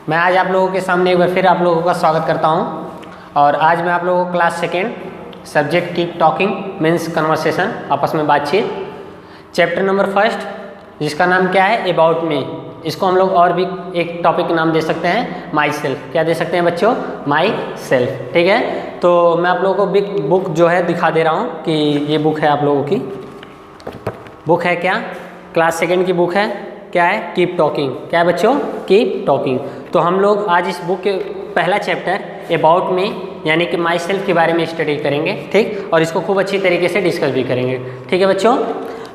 मैं आज आप लोगों के सामने एक बार फिर आप लोगों का स्वागत करता हूं। और आज मैं आप लोगों को class second subject keep talking means conversation, आपस में बातचीत, चैप्टर नंबर फर्स्ट जिसका नाम क्या है, अबाउट मी। इसको हम लोग और भी एक टॉपिक नाम दे सकते हैं, माई सेल्फ। क्या दे सकते हैं बच्चों? My self. ठीक है, तो मैं आप लोगों को बुक जो है दिखा दे रहा हूँ कि ये बुक है आप लोगों की। बुक है क्या? क्लास सेकेंड की बुक है। क्या है? Keep talking. क्या है बच्चों? Keep talking. तो हम लोग आज इस बुक के पहला चैप्टर अबाउट मी यानी कि माई सेल्फ के बारे में स्टडी करेंगे। ठीक, और इसको खूब अच्छी तरीके से डिस्कस भी करेंगे। ठीक है बच्चों,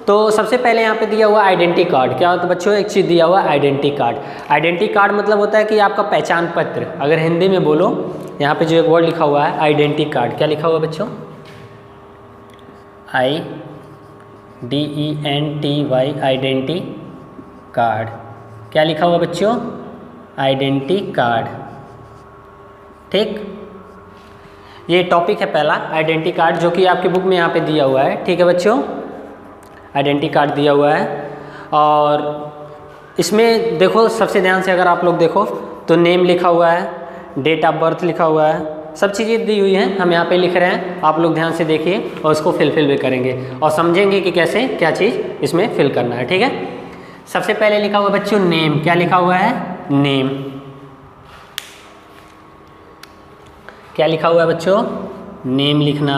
तो सबसे पहले यहाँ पे दिया हुआ आइडेंटिटी कार्ड। क्या होता है बच्चों? एक चीज़ दिया हुआ आइडेंटिटी कार्ड। आइडेंटिटी कार्ड मतलब होता है कि आपका पहचान पत्र। अगर हिंदी में बोलो, यहाँ पे जो एक वर्ड लिखा हुआ है आइडेंटिटी कार्ड, क्या लिखा हुआ बच्चों? IDENTY identity card. क्या लिखा हुआ बच्चों? Identity card. ठीक, ये टॉपिक है पहला, आइडेंटिटी कार्ड, जो कि आपकी बुक में यहाँ पे दिया हुआ है। ठीक है बच्चों, आइडेंटिटी कार्ड दिया हुआ है। और इसमें देखो, सबसे ध्यान से अगर आप लोग देखो तो नेम लिखा हुआ है, डेट ऑफ बर्थ लिखा हुआ है, सब चीज़ें दी हुई हैं। हम यहाँ पे लिख रहे हैं, आप लोग ध्यान से देखिए और उसको फिल भी करेंगे और समझेंगे कि कैसे क्या चीज़ इसमें फिल करना है। ठीक है, सबसे पहले लिखा हुआ बच्चों नेम। क्या लिखा हुआ है? नेम। क्या लिखा हुआ है बच्चों? नेम लिखना।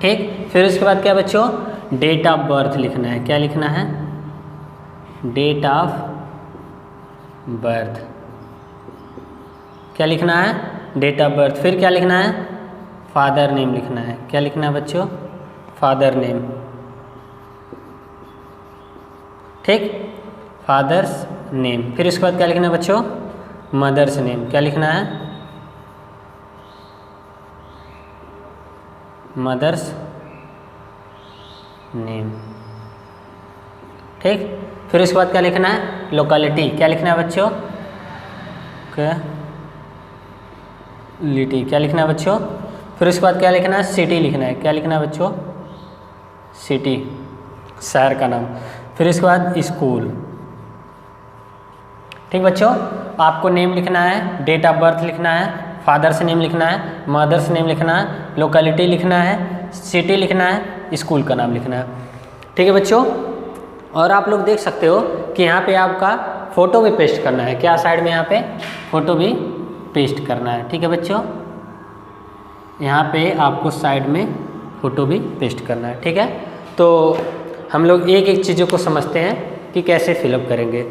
ठीक, फिर उसके बाद क्या बच्चों? डेट ऑफ बर्थ लिखना है। क्या लिखना है? Date of birth. क्या लिखना है? Date of birth. फिर क्या लिखना है? फादर नेम लिखना है। क्या लिखना है बच्चों? Father name. ठीक, फादर्स नेम। फिर उसके बाद क्या लिखना है बच्चों? Mother's name. क्या लिखना है? Mother's name. ठीक, फिर उसके बाद क्या लिखना है? लोकेलिटी। क्या लिखना है बच्चों? लिटी। क्या लिखना है बच्चों? फिर उसके बाद क्या लिखना है? सिटी लिखना है। क्या लिखना है बच्चों? सिटी, शहर का नाम। फिर इसके बाद स्कूल। ठीक बच्चों, आपको नेम लिखना है, डेट ऑफ बर्थ लिखना है, फादर्स नेम लिखना है, मदर्स नेम लिखना है, लोकेलिटी लिखना है, सिटी लिखना है, स्कूल का नाम लिखना है। ठीक है बच्चों, और आप लोग देख सकते हो कि यहाँ पे आपका फ़ोटो भी पेस्ट करना है। क्या साइड में यहाँ पे फ़ोटो भी पेस्ट करना है। ठीक है बच्चों, यहाँ पे आपको साइड में फ़ोटो भी पेस्ट करना है। ठीक है, तो हम लोग एक एक चीज़ों को समझते हैं कि कैसे फिलअप करेंगे।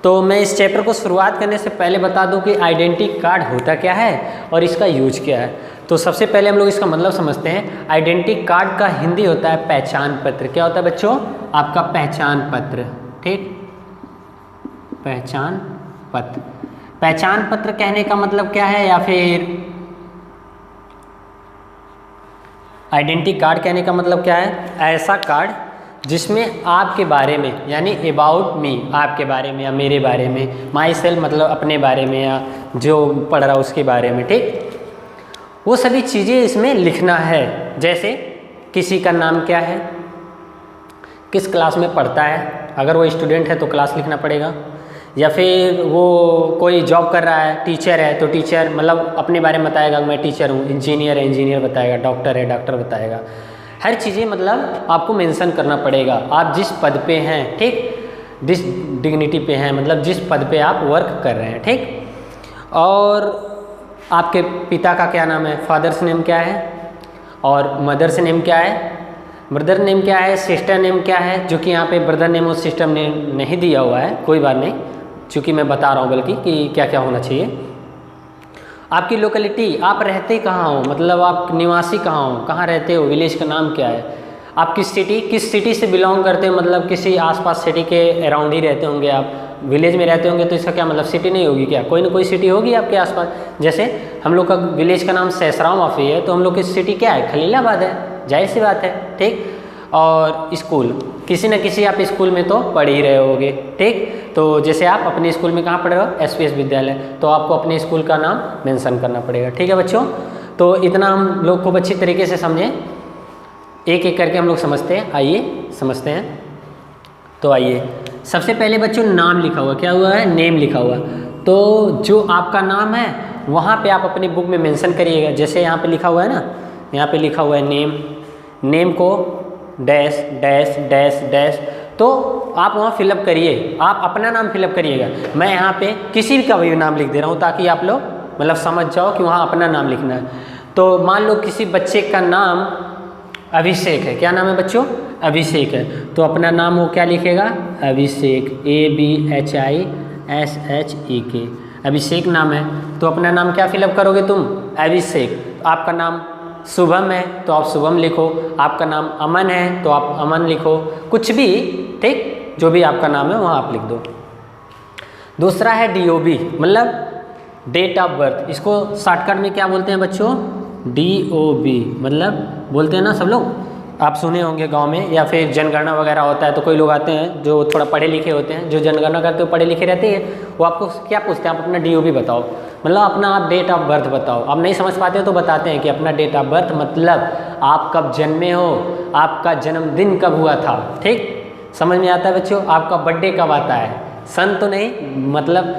तो मैं इस चैप्टर को शुरुआत करने से पहले बता दूं कि आइडेंटिटी कार्ड होता क्या है और इसका यूज क्या है। तो सबसे पहले हम लोग इसका मतलब समझते हैं। आइडेंटिटी कार्ड का हिंदी होता है पहचान पत्र। क्या होता है बच्चों? आपका पहचान पत्र। ठीक, पहचान पत्र। पहचान पत्र कहने का मतलब क्या है, या फिर आइडेंटिटी कार्ड कहने का मतलब क्या है? ऐसा कार्ड जिसमें आपके बारे में, यानी अबाउट मी, आपके बारे में या मेरे बारे में, माई सेल्फ मतलब अपने बारे में या जो पढ़ रहा उसके बारे में। ठीक, वो सभी चीज़ें इसमें लिखना है। जैसे किसी का नाम क्या है, किस क्लास में पढ़ता है, अगर वो स्टूडेंट है तो क्लास लिखना पड़ेगा, या फिर वो कोई जॉब कर रहा है, टीचर है तो टीचर मतलब अपने बारे में बताएगा, मैं टीचर हूँ। इंजीनियर है, इंजीनियर बताएगा। डॉक्टर है, डॉक्टर बताएगा। हर चीज़ें मतलब आपको मेंशन करना पड़ेगा, आप जिस पद पे हैं। ठीक, जिस डिग्निटी पे हैं, मतलब जिस पद पे आप वर्क कर रहे हैं। ठीक, और आपके पिता का क्या नाम है, फादर्स नेम क्या है, और मदर्स नेम क्या है, ब्रदर नेम क्या है, सिस्टर नेम क्या है। जो कि यहाँ पे ब्रदर नेम और सिस्टर नेम नहीं दिया हुआ है, कोई बात नहीं, चूँकि मैं बता रहा हूँ बल्कि कि क्या क्या होना चाहिए। आपकी लोकेलिटी, आप रहते कहाँ हो, मतलब आप निवासी कहाँ हो, कहाँ रहते हो, विलेज का नाम क्या है। आपकी सिटी, किस सिटी से बिलोंग करते हो, मतलब किसी आसपास सिटी के अराउंड ही रहते होंगे। आप विलेज में रहते होंगे तो इसका क्या मतलब, सिटी नहीं होगी क्या? कोई ना कोई सिटी होगी आपके आसपास। जैसे हम लोग का विलेज का नाम सैसराम माफी है, तो हम लोग की सिटी क्या है? खलीलाबाद है, जाहिर सी बात है। ठीक, और स्कूल, किसी न किसी आप स्कूल में तो पढ़ ही रहे होगे। ठीक, तो जैसे आप अपने स्कूल में कहाँ पढ़ रहे हो? SPS विद्यालय, तो आपको अपने स्कूल का नाम मेंशन करना पड़ेगा। ठीक है बच्चों, तो इतना हम लोग खूब अच्छी तरीके से समझें, एक एक करके हम लोग समझते हैं। आइए समझते हैं। तो आइए सबसे पहले बच्चों नाम लिखा हुआ, क्या हुआ है, नेम लिखा हुआ। तो जो आपका नाम है वहाँ पे आप अपनी बुक में मेंशन करिएगा। जैसे यहाँ पे लिखा हुआ है ना, यहाँ पे लिखा हुआ है नेम, नेम को डैश डैश डैश डैश, तो आप वहाँ फिलअप करिए, आप अपना नाम फिलअप करिएगा। मैं यहाँ पे किसी का भी नाम लिख दे रहा हूँ ताकि आप लोग मतलब समझ जाओ कि वहाँ अपना नाम लिखना है। तो मान लो किसी बच्चे का नाम अभिषेक है, क्या नाम है बच्चों, अभिषेक है, तो अपना नाम वो क्या लिखेगा, अभिषेक, ABHISHEK, अभिषेक नाम है, तो अपना नाम क्या फिलअप करोगे तुम, अभिषेक। आपका नाम शुभम है तो आप शुभम लिखो, आपका नाम अमन है तो आप अमन लिखो, कुछ भी, ठीक, जो भी आपका नाम है वहाँ आप लिख दो। दूसरा है DOB, मतलब डेट ऑफ बर्थ, इसको शॉर्टकट में क्या बोलते हैं बच्चों, DOB, मतलब बोलते हैं ना सब लोग, आप सुने होंगे गांव में, या फिर जनगणना वगैरह होता है तो कोई लोग आते हैं जो थोड़ा पढ़े लिखे होते हैं, जो जनगणना करते हो पढ़े लिखे रहते हैं, वो आपको क्या पूछते हैं, आप अपना DOB बताओ, मतलब अपना आप डेट ऑफ बर्थ बताओ। आप नहीं समझ पाते हो तो बताते हैं कि अपना डेट ऑफ बर्थ मतलब आप कब जन्मे हो, आपका जन्मदिन कब हुआ था, ठीक, समझ में आता है बच्चों। आपका बर्थडे कब आता है, सन तो नहीं, मतलब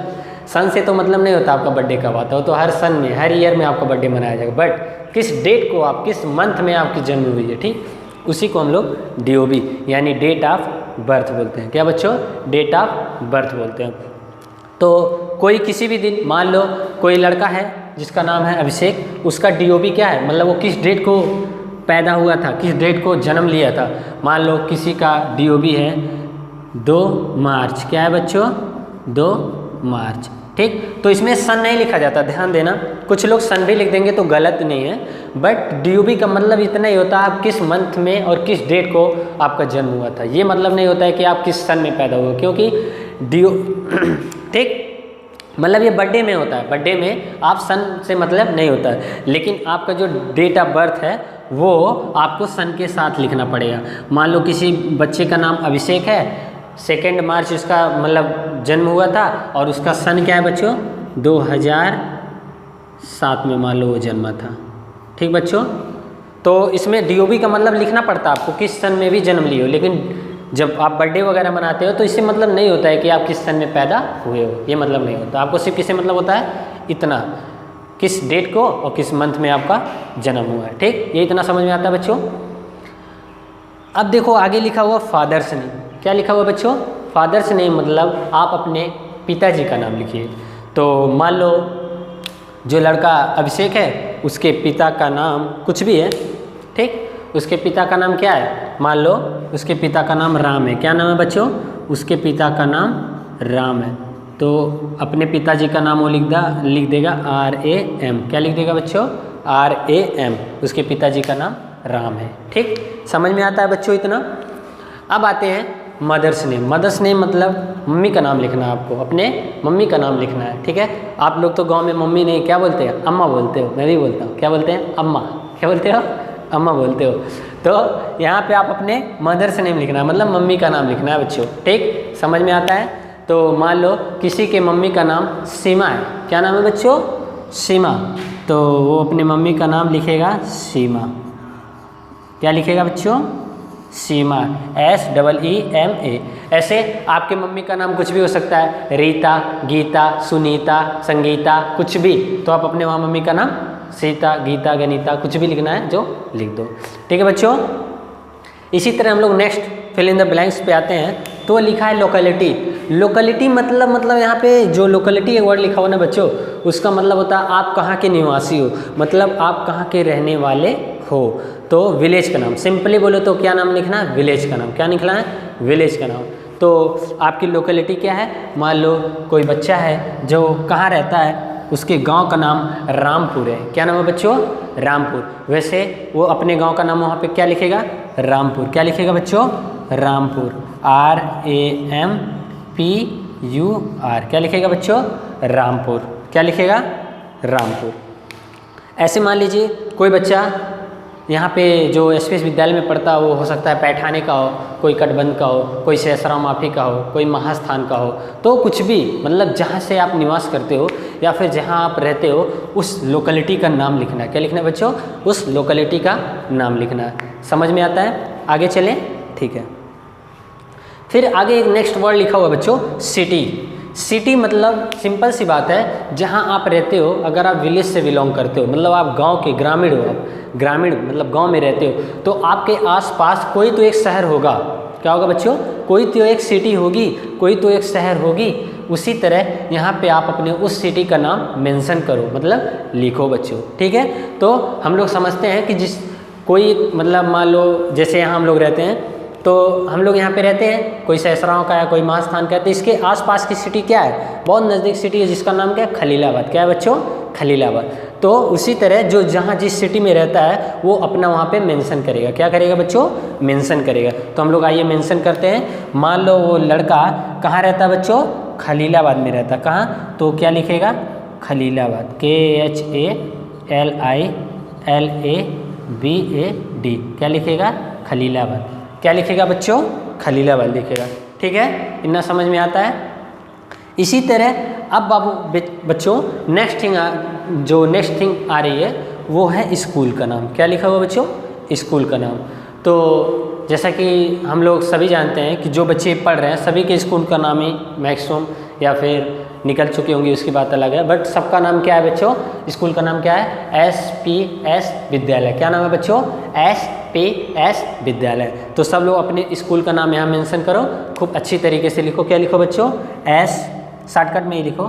सन से तो मतलब नहीं होता आपका बर्थडे कब आता हो, तो हर सन में, हर ईयर में आपका बर्थडे मनाया जाएगा, बट किस डेट को, आप किस मंथ में आपकी जन्म हुई है, ठीक, उसी को हम लोग DOB यानी डेट ऑफ बर्थ बोलते हैं। क्या बच्चों, डेट ऑफ बर्थ बोलते हैं। तो कोई किसी भी दिन, मान लो कोई लड़का है जिसका नाम है अभिषेक, उसका DOB क्या है, मतलब वो किस डेट को पैदा हुआ था, किस डेट को जन्म लिया था। मान लो किसी का DOB है 2 मार्च, क्या है बच्चों, 2 मार्च, ठीक, तो इसमें सन नहीं लिखा जाता, ध्यान देना। कुछ लोग सन भी लिख देंगे तो गलत नहीं है, बट DOB का मतलब इतना ही होता है आप किस मंथ में और किस डेट को आपका जन्म हुआ था। ये मतलब नहीं होता है कि आप किस सन में पैदा हुए, क्योंकि ठीक, मतलब ये बर्थडे में होता है, बर्थडे में आप सन से मतलब नहीं होता है, लेकिन आपका जो डेट ऑफ बर्थ है वो आपको सन के साथ लिखना पड़ेगा। मान लो किसी बच्चे का नाम अभिषेक है, 2 मार्च उसका मतलब जन्म हुआ था, और उसका सन क्या है बच्चों, 2007 में मान लो वो जन्मा था, ठीक बच्चों। तो इसमें DOB का मतलब लिखना पड़ता है आपको किस सन में भी जन्म लिए हो, लेकिन जब आप बर्थडे वगैरह मनाते हो तो इससे मतलब नहीं होता है कि आप किस सन में पैदा हुए हो, ये मतलब नहीं होता। आपको सिर्फ किससे मतलब होता है, इतना, किस डेट को और किस मंथ में आपका जन्म हुआ है, ठीक, ये इतना समझ में आता है बच्चों। अब देखो आगे लिखा हुआ फादर्स नेम, क्या लिखा हुआ बच्चों, फादर्स नेम मतलब आप अपने पिताजी का नाम लिखिए। तो मान लो जो लड़का अभिषेक है उसके पिता का नाम कुछ भी है, ठीक, उसके पिता का नाम क्या है, मान लो उसके पिता का नाम राम है, क्या नाम है बच्चों, उसके पिता का नाम राम है, तो अपने पिताजी का नाम वो लिख देगा RAM, क्या लिख देगा बच्चों, RAM, उसके पिताजी का नाम राम है, ठीक, समझ में आता है बच्चों इतना। अब आते हैं मदर्स नेम। मदर्स नेम मतलब मम्मी का नाम लिखना है आपको, अपने मम्मी का नाम लिखना है, ठीक है। आप लोग तो गांव में मम्मी नहीं क्या बोलते हैं, अम्मा बोलते हो, मैं भी बोलता हूँ, क्या बोलते हैं, अम्मा, क्या बोलते हो, अम्मा बोलते हो। तो यहाँ पे आप अपने मदर्स नेम लिखना है, मतलब मम्मी का नाम लिखना है बच्चों, ठीक, समझ में आता है। तो मान लो किसी के मम्मी का नाम सीमा है, क्या नाम है बच्चों, सीमा, तो वो अपनी मम्मी का नाम लिखेगा सीमा, क्या लिखेगा बच्चों, सीमा, SEEMA। ऐसे आपके मम्मी का नाम कुछ भी हो सकता है, रीता, गीता, सुनीता, संगीता, कुछ भी, तो आप अपने वहाँ मम्मी का नाम सीता, गीता, गणिता, कुछ भी लिखना है जो लिख दो, ठीक है बच्चों। इसी तरह हम लोग next fill in the blanks पे आते हैं, तो लिखा है लोकेलिटी। लोकेलिटी मतलब यहाँ पे जो लोकेलिटी वर्ड लिखा हुआ ना बच्चों, उसका मतलब होता है आप कहाँ के निवासी हो, मतलब आप कहाँ के रहने वाले हो। तो विलेज का नाम, सिंपली बोलो तो क्या नाम लिखना है, विलेज का नाम, क्या लिखना है, विलेज का नाम। तो आपकी लोकेलिटी क्या है, मान लो कोई बच्चा है जो कहाँ रहता है, उसके गांव का नाम रामपुर है, क्या नाम है बच्चों, रामपुर। वैसे वो अपने गांव का नाम वहाँ पे क्या लिखेगा, रामपुर, क्या लिखेगा बच्चों, रामपुर, RAMPUR, क्या लिखेगा बच्चों, रामपुर, क्या लिखेगा, रामपुर। ऐसे मान लीजिए कोई बच्चा यहाँ पे जो SPS विद्यालय में पढ़ता हो, वो हो सकता है पैठाने का हो, कोई कटबंध का हो, कोई सहसरा माफी का हो, कोई महास्थान का हो, तो कुछ भी मतलब जहाँ से आप निवास करते हो या फिर जहाँ आप रहते हो उस लोकेलिटी का नाम लिखना है, क्या लिखना है बच्चों, उस लोकेलिटी का नाम लिखना है। समझ में आता है, आगे चलें, ठीक है। फिर आगे एक नेक्स्ट वर्ड लिखा हुआ है बच्चों, सिटी। सिटी मतलब सिंपल सी बात है, जहाँ आप रहते हो, अगर आप विलेज से बिलोंग करते हो, मतलब आप गांव के ग्रामीण हो, आप ग्रामीण मतलब गांव में रहते हो, तो आपके आसपास कोई तो एक शहर होगा। क्या होगा बच्चों? कोई तो एक सिटी होगी, कोई तो एक शहर होगी। उसी तरह यहाँ पे आप अपने उस सिटी का नाम मेंशन करो, मतलब लिखो बच्चों, ठीक है। तो हम लोग समझते हैं कि जिस कोई मतलब मान लो जैसे यहाँ हम लोग रहते हैं, तो हम लोग यहाँ पे रहते हैं, कोई सैसराओं का है, कोई महास्थान का है, तो इसके आसपास की सिटी क्या है? बहुत नज़दीक सिटी है जिसका नाम क्या है? खलीलाबाद। क्या है बच्चों? खलीलाबाद। तो उसी तरह जो जहाँ जिस सिटी में रहता है वो अपना वहाँ पे मेंशन करेगा। क्या करेगा बच्चों? मेंशन करेगा। तो हम लोग आइए मेंशन करते हैं। मान लो वो लड़का कहाँ रहता है बच्चों? खलीलाबाद में रहता है। कहाँ? तो क्या लिखेगा? खलीलाबाद। KHALILABAD। क्या लिखेगा? खलीलाबाद। क्या लिखेगा बच्चों? खलीलाबाद लिखेगा, ठीक है। इतना समझ में आता है। इसी तरह अब बाबू बच्चों नेक्स्ट थिंग आ रही है वो है स्कूल का नाम। क्या लिखा हुआ बच्चों? स्कूल का नाम। तो जैसा कि हम लोग सभी जानते हैं कि जो बच्चे पढ़ रहे हैं सभी के स्कूल का नाम ही मैक्सिमम या फिर निकल चुके होंगे, उसकी बात अलग है, बट सबका नाम क्या है बच्चों? स्कूल का नाम क्या है? SPS विद्यालय। क्या नाम है बच्चों? SPS विद्यालय। तो सब लोग अपने स्कूल का नाम यहाँ मेंशन करो, खूब अच्छी तरीके से लिखो। क्या लिखो बच्चों? शॉर्टकट में ही लिखो,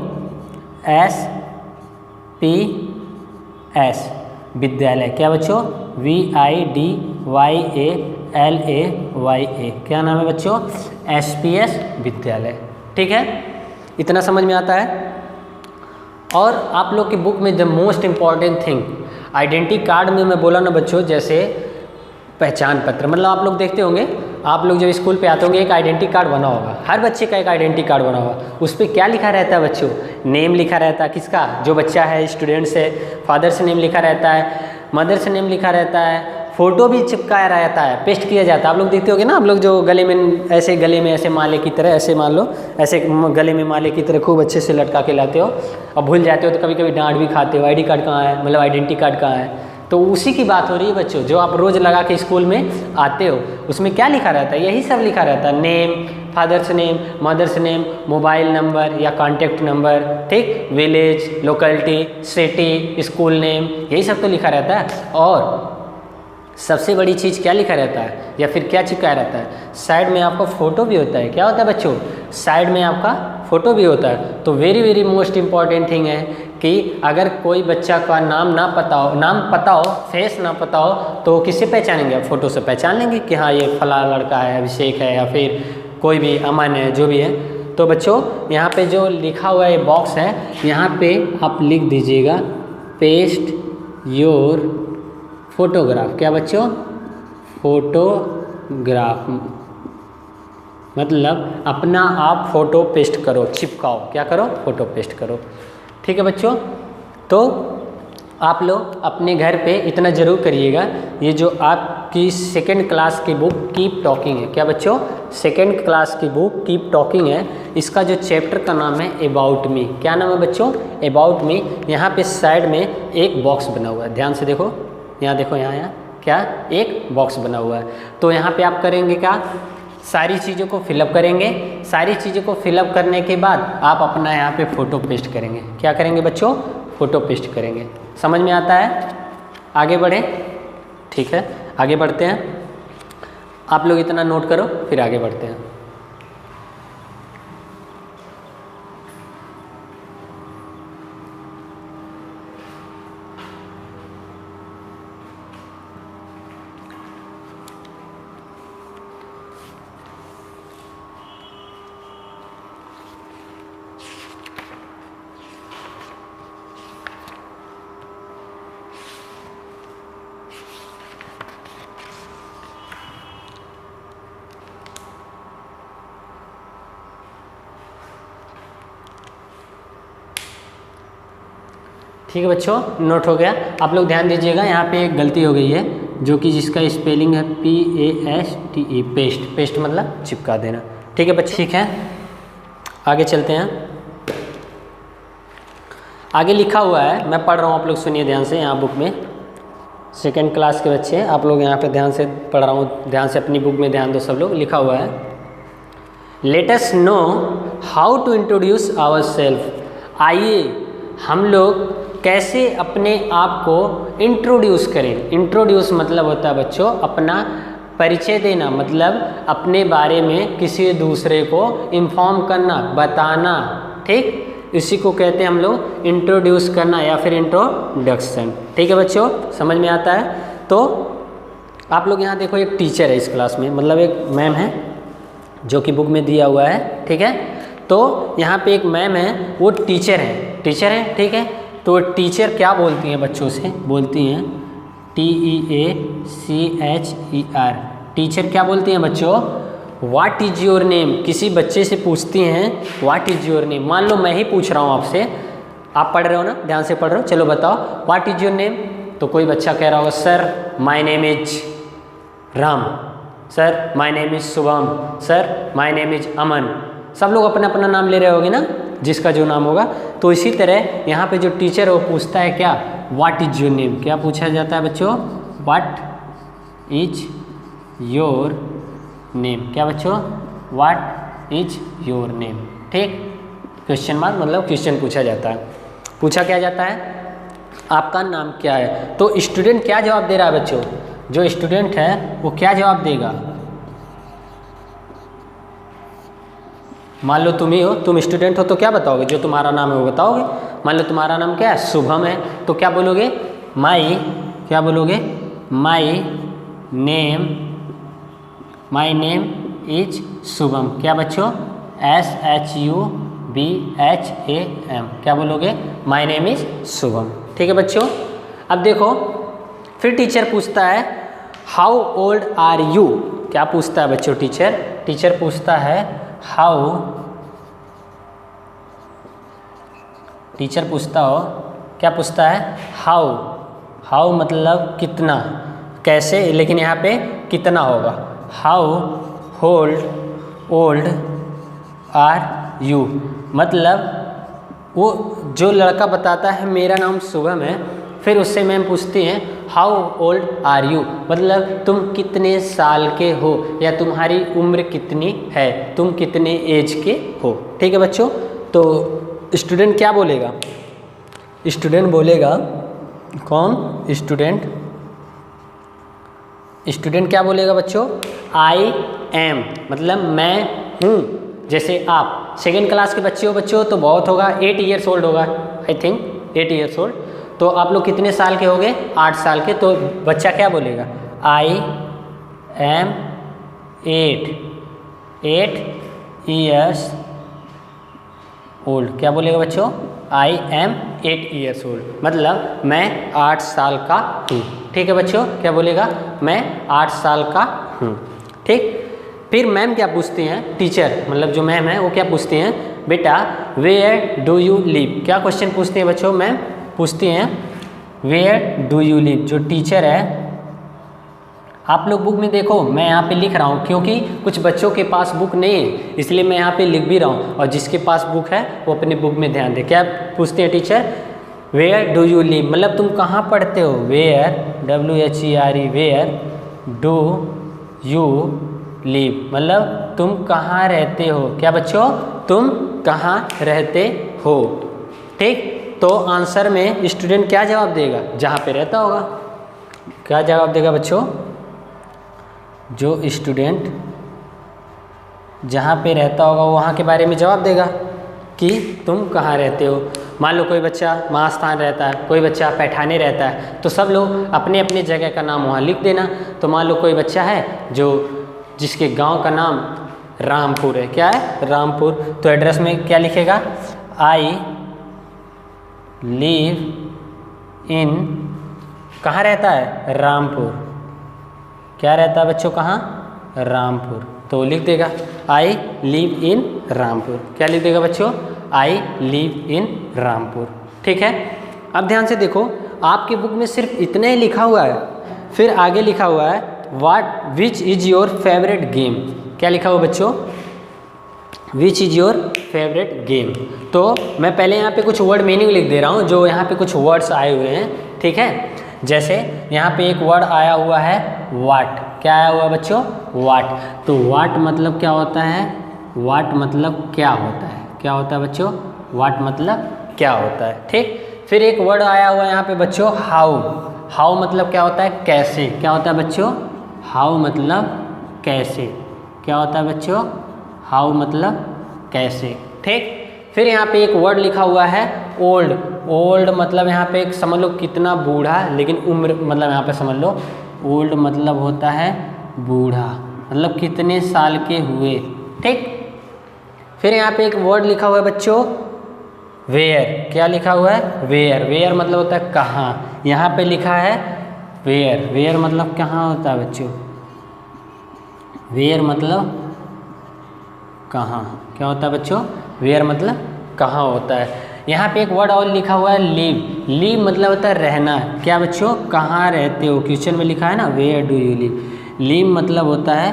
SPS विद्यालय। क्या बच्चों? VIDYALAYA। क्या नाम है बच्चों? SPS विद्यालय, ठीक है। इतना समझ में आता है। और आप लोग की बुक में the most important thing, identity card में मैं बोला ना बच्चों, जैसे पहचान पत्र, मतलब आप लोग देखते होंगे, आप लोग जब स्कूल पे आते होंगे एक आइडेंटिटी कार्ड बना होगा, हर बच्चे का एक आइडेंटिटी कार्ड बना होगा। उस पर क्या लिखा रहता है बच्चों? नेम लिखा रहता है। किसका? जो बच्चा है, स्टूडेंट्स है, फादर से नेम लिखा रहता है, मदर से नेम लिखा रहता है, फ़ोटो भी चिपकाया रहता है, पेस्ट किया जाता है। आप लोग देखते होंगे ना, आप लोग जो गले में ऐसे माले की तरह, ऐसे मान लो ऐसे गले में माले की तरह खूब अच्छे से लटका के लाते हो, और भूल जाते हो तो कभी कभी डांट भी खाते हो, आईडी कार्ड कहाँ है, मतलब आइडेंटिटी कार्ड कहाँ है। तो उसी की बात हो रही है बच्चों, जो आप रोज़ लगा के स्कूल में आते हो, उसमें क्या लिखा रहता है? यही सब लिखा रहता है। Name, father's name, mother's name, mobile number या कॉन्टैक्ट नंबर, ठीक, village, locality, city, school name, यही सब तो लिखा रहता है। और सबसे बड़ी चीज़ क्या लिखा रहता है या फिर क्या चिपकाया रहता है? साइड में आपका फ़ोटो भी होता है। क्या होता है बच्चों? साइड में आपका फ़ोटो भी होता है। तो वेरी मोस्ट इम्पॉर्टेंट थिंग है कि अगर कोई बच्चा का नाम पता हो, फेस ना पता हो, तो किससे पहचानेंगे? आप फ़ोटो से पहचान लेंगे कि हाँ ये फला लड़का है, अभिषेक है, या फिर कोई भी अमन है, जो भी है। तो बच्चों यहाँ पे जो लिखा हुआ ये बॉक्स है, यहाँ पे आप लिख दीजिएगा पेस्ट योर फोटोग्राफ। क्या बच्चों? फोटोग्राफ मतलब अपना आप फ़ोटो पेस्ट करो, चिपकाओ। क्या करो? फ़ोटो पेस्ट करो, ठीक है बच्चों। तो आप लोग अपने घर पे इतना ज़रूर करिएगा। ये जो आपकी सेकेंड क्लास की बुक कीप टॉकिंग है, क्या बच्चों? सेकेंड क्लास की बुक कीप टॉकिंग है। इसका जो चैप्टर का नाम है अबाउट मी। क्या नाम है बच्चों? About me. यहाँ पे साइड में एक बॉक्स बना हुआ है, ध्यान से देखो, यहाँ देखो, यहाँ क्या एक बॉक्स बना हुआ है। तो यहाँ पे आप करेंगे क्या? सारी चीज़ों को फिलअप करेंगे। सारी चीज़ों को फिलअप करने के बाद आप अपना यहाँ पे फ़ोटो पेस्ट करेंगे। क्या करेंगे बच्चों? फ़ोटो पेस्ट करेंगे। समझ में आता है? आगे बढ़ें, ठीक है, आगे बढ़ते हैं। आप लोग इतना नोट करो, फिर आगे बढ़ते हैं। ठीक है बच्चों, नोट हो गया। आप लोग ध्यान दीजिएगा, यहाँ पे एक गलती हो गई है, जो कि जिसका स्पेलिंग है PASTE, पेस्ट। पेस्ट मतलब चिपका देना, ठीक है बच्चे, ठीक है। आगे चलते हैं। आगे लिखा हुआ है, मैं पढ़ रहा हूँ, आप लोग सुनिए ध्यान से। यहाँ बुक में सेकेंड क्लास के बच्चे, आप लोग यहाँ पे ध्यान से पढ़ रहा हूँ, ध्यान से अपनी बुक में ध्यान दो सब लोग। लिखा हुआ है let us know how to introduce our self. आइए हम लोग कैसे अपने आप को इंट्रोड्यूस करें। इंट्रोड्यूस मतलब होता है बच्चों अपना परिचय देना, मतलब अपने बारे में किसी दूसरे को इन्फॉर्म करना, बताना, ठीक, इसी को कहते हैं हम लोग इंट्रोड्यूस करना या फिर इंट्रोडक्शन। ठीक है बच्चों, समझ में आता है। तो आप लोग यहाँ देखो, एक टीचर है इस क्लास में, मतलब एक मैम है जो कि बुक में दिया हुआ है, ठीक है। तो यहाँ पे एक मैम है, वो टीचर है, ठीक है। तो टीचर क्या बोलती हैं बच्चों से, बोलती हैं TEACHER। टीचर क्या बोलती हैं बच्चों, व्हाट इज योर नेम। किसी बच्चे से पूछती हैं व्हाट इज योर नेम। मान लो मैं ही पूछ रहा हूँ आपसे, आप पढ़ रहे हो ना, ध्यान से पढ़ रहे हो, चलो बताओ व्हाट इज योर नेम। तो कोई बच्चा कह रहा होगा sir my name is Ram, sir my name is Shubham, sir my name is Aman. सब लोग अपना अपना नाम ले रहे होगे ना, जिसका जो नाम होगा। तो इसी तरह यहाँ पे जो टीचर है वो पूछता है क्या, व्हाट इज योर नेम। क्या पूछा जाता है बच्चों, व्हाट इज योर नेम। क्या बच्चों, व्हाट इज योर नेम, ठीक। क्वेश्चन मार्क मतलब क्वेश्चन पूछा जाता है। पूछा क्या जाता है, आपका नाम क्या है। तो स्टूडेंट क्या जवाब दे रहा है बच्चों, जो स्टूडेंट है वो क्या जवाब देगा। मान लो तुम ही हो, तुम स्टूडेंट हो तो क्या बताओगे, जो तुम्हारा नाम है वो बताओगे। मान लो तुम्हारा नाम क्या है, शुभम है, तो क्या बोलोगे, माई, क्या बोलोगे, माई नेम इज शुभम। क्या बच्चों, SHUBHAM। क्या बोलोगे, माई नेम इज शुभम। ठीक है बच्चों। अब देखो फिर टीचर पूछता है हाउ ओल्ड आर यू। क्या पूछता है बच्चों टीचर पूछता है क्या पूछता है, हाउ मतलब कितना, कैसे, लेकिन यहाँ पे कितना होगा। हाउ ओल्ड आर यू, मतलब वो जो लड़का बताता है मेरा नाम शुभम है, फिर उससे मैम पूछती हैं हाउ ओल्ड आर यू, मतलब तुम कितने साल के हो या तुम्हारी उम्र कितनी है, तुम कितने एज के हो। ठीक है बच्चों। तो स्टूडेंट क्या बोलेगा, स्टूडेंट बोलेगा, कौन स्टूडेंट क्या बोलेगा बच्चों, आई एम, मतलब मैं हूँ। जैसे आप सेकेंड क्लास के बच्चे हो बच्चों तो बहुत होगा 8 ईयर्स ओल्ड होगा, आई थिंक 8 ईयर्स ओल्ड। तो आप लोग कितने साल के होगे, 8 साल के। तो बच्चा क्या बोलेगा, आई एम 8 ईयर्स ओल्ड। क्या बोलेगा बच्चों, आई एम 8 ईयर्स ओल्ड, मतलब मैं 8 साल का हूँ। ठीक है बच्चों, क्या बोलेगा, मैं 8 साल का हूँ। ठीक। फिर मैम क्या पूछती हैं, टीचर मतलब जो मैम है वो क्या पूछती हैं, बेटा वेयर डू यू लिव। क्या क्वेश्चन पूछती हैं बच्चों, मैम पूछती हैं वेयर डू यू लिव। जो टीचर है, आप लोग बुक में देखो मैं यहाँ पे लिख रहा हूँ क्योंकि कुछ बच्चों के पास बुक नहीं है, इसलिए मैं यहाँ पे लिख भी रहा हूँ, और जिसके पास बुक है वो अपने बुक में ध्यान दे। क्या पूछते हैं teacher, where do you live, मतलब तुम कहाँ पढ़ते हो। Where WHERE, where do you live, मतलब तुम कहाँ रहते हो। क्या बच्चों, तुम कहाँ रहते हो। ठीक। तो आंसर में स्टूडेंट क्या जवाब देगा, जहाँ पे रहता होगा। क्या जवाब देगा बच्चों, जो स्टूडेंट जहाँ पे रहता होगा वहाँ के बारे में जवाब देगा कि तुम कहाँ रहते हो। मान लो कोई बच्चा महास्थान रहता है, कोई बच्चा पैठाने रहता है, तो सब लोग अपने अपने जगह का नाम वहाँ लिख देना। तो मान लो कोई बच्चा है जिसके गांव का नाम रामपुर है, क्या है, रामपुर, तो एड्रेस में क्या लिखेगा, आई लिव इन, कहाँ रहता है, रामपुर। क्या रहता है बच्चों, कहाँ, रामपुर। तो लिख देगा आई लिव इन रामपुर। क्या लिख देगा बच्चों, आई लिव इन रामपुर। ठीक है। अब ध्यान से देखो, आपकी बुक में सिर्फ इतना ही लिखा हुआ है, फिर आगे लिखा हुआ है which is your favourite game. क्या लिखा हुआ बच्चों, which is your favourite game. तो मैं पहले यहाँ पे कुछ वर्ड मीनिंग लिख दे रहा हूँ, जो यहाँ पे कुछ वर्ड्स आए हुए हैं। ठीक है। जैसे यहाँ पे एक वर्ड आया हुआ है वाट। क्या आया हुआ बच्चों, वाट। तो वाट मतलब क्या होता है, वाट मतलब क्या होता है, क्या होता है बच्चों, वाट मतलब क्या होता है। ठीक, फिर एक वर्ड आया हुआ है यहाँ पे बच्चों हाउ। हाउ मतलब क्या होता है, कैसे। क्या होता है बच्चों, हाउ मतलब कैसे। क्या होता है बच्चों, हाउ मतलब कैसे। ठीक, फिर यहाँ पे एक वर्ड लिखा हुआ है ओल्ड। ओल्ड मतलब यहाँ पे एक समझ लो कितना बूढ़ा, लेकिन उम्र मतलब यहाँ पे समझ लो ओल्ड मतलब होता है बूढ़ा, मतलब कितने साल के हुए। ठीक, फिर यहाँ पे एक वर्ड लिखा हुआ है बच्चों वेयर। क्या लिखा हुआ है, वेयर। वेयर मतलब होता है कहाँ, यहाँ पे लिखा है वेयर। वेयर मतलब कहाँ होता है बच्चों, वेयर मतलब कहाँ। क्या होता है बच्चों, वेयर मतलब कहाँ होता है। यहाँ पे एक वर्ड और लिखा हुआ है लिव। लिव मतलब होता है रहना। क्या बच्चों, कहाँ रहते हो, क्वेश्चन में लिखा है ना where do you live. Live मतलब होता है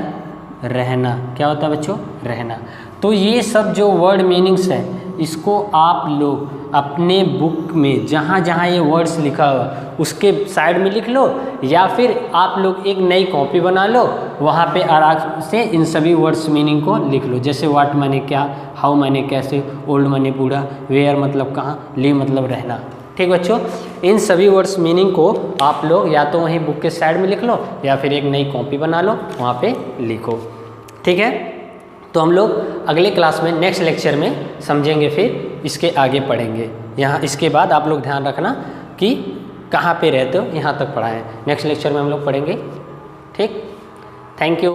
रहना। क्या होता है बच्चों, रहना। तो ये सब जो वर्ड मीनिंग्स है इसको आप लोग अपने बुक में जहाँ जहाँ ये वर्ड्स लिखा हुआ उसके साइड में लिख लो, या फिर आप लोग एक नई कॉपी बना लो, वहाँ पे आराम से इन सभी वर्ड्स मीनिंग को लिख लो। जैसे वाट माने क्या, हाउ माने कैसे, ओल्ड माने बूढ़ा, वेयर मतलब कहाँ, लिव मतलब रहना। ठीक बच्चों, इन सभी वर्ड्स मीनिंग को आप लोग या तो वहीं बुक के साइड में लिख लो या फिर एक नई कॉपी बना लो, वहाँ पे लिखो। ठीक है, तो हम लोग अगले क्लास में नेक्स्ट लेक्चर में समझेंगे, फिर इसके आगे पढ़ेंगे। यहाँ इसके बाद आप लोग ध्यान रखना कि कहाँ पे रहते हो, यहाँ तक पढ़ाएं। नेक्स्ट लेक्चर में हम लोग पढ़ेंगे। ठीक, थैंक यू।